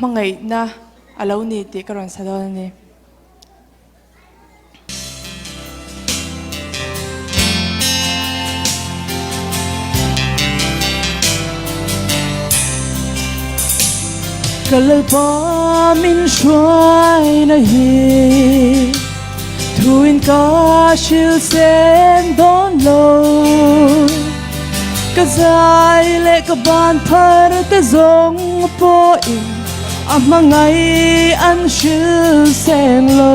mangai na alo ni ti karon sa don ni Kalal pa min shuai na hi Thuin ka shil sen don lo Ka zai le ka ban thar te zong po in Amangai an shil sen lo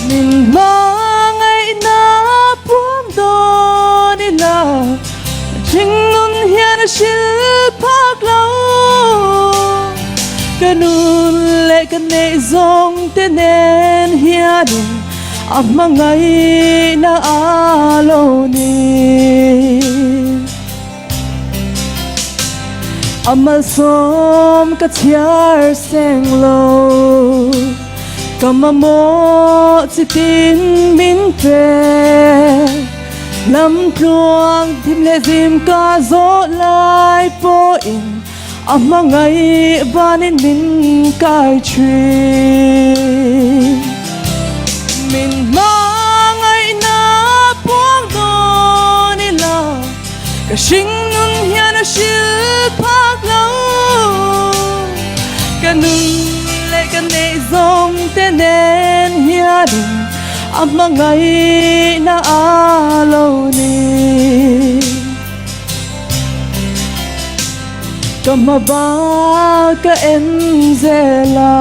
Min mangai na puam do nila Jing nun hian shil pak lo Kanun le kane zong te nen hian Amangai na alo ni Amal som ka tiar seng lo Kamamo chitin min pe Lam pruang tim le zim ka zo lai po in Amangai banin min kai chui Min mangai na puang do nila Ka shing nun hian a shil pak lo Ka nun le ka nei zong te nen hian Amangai na alo ni Kamaba ka enzela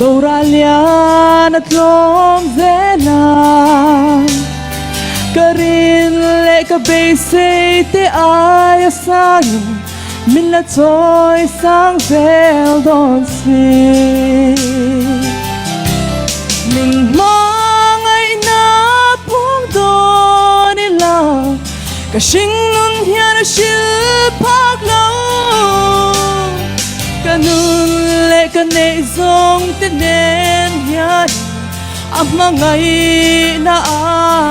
Doralian at lom zela Karin le ka base te ay asangin Min la toy sang zel don si Min mangai na puang do nila Ka shing nun hian a shil pak lo Ka nun le ka nei zong te nen hian Amangai na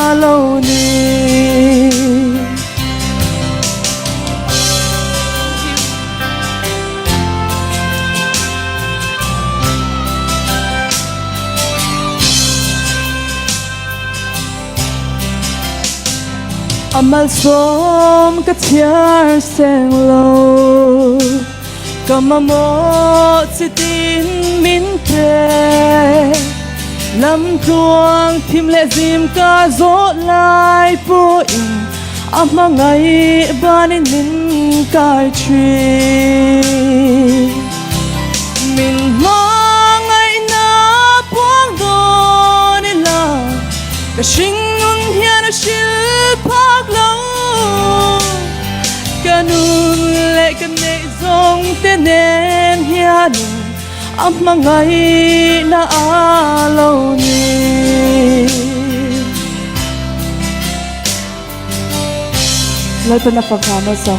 alo ni Amal som ka tiar seng lo Kamamo chitin min pre Lam tuang tim le zim ka zo lai po in Amangai banin min kai chui Min mangai na puang do nila Ka shing nun hian a shil pak lo Kanun le ka nei zong te nen hian Amangai na alo ni lai pa na pagkano sa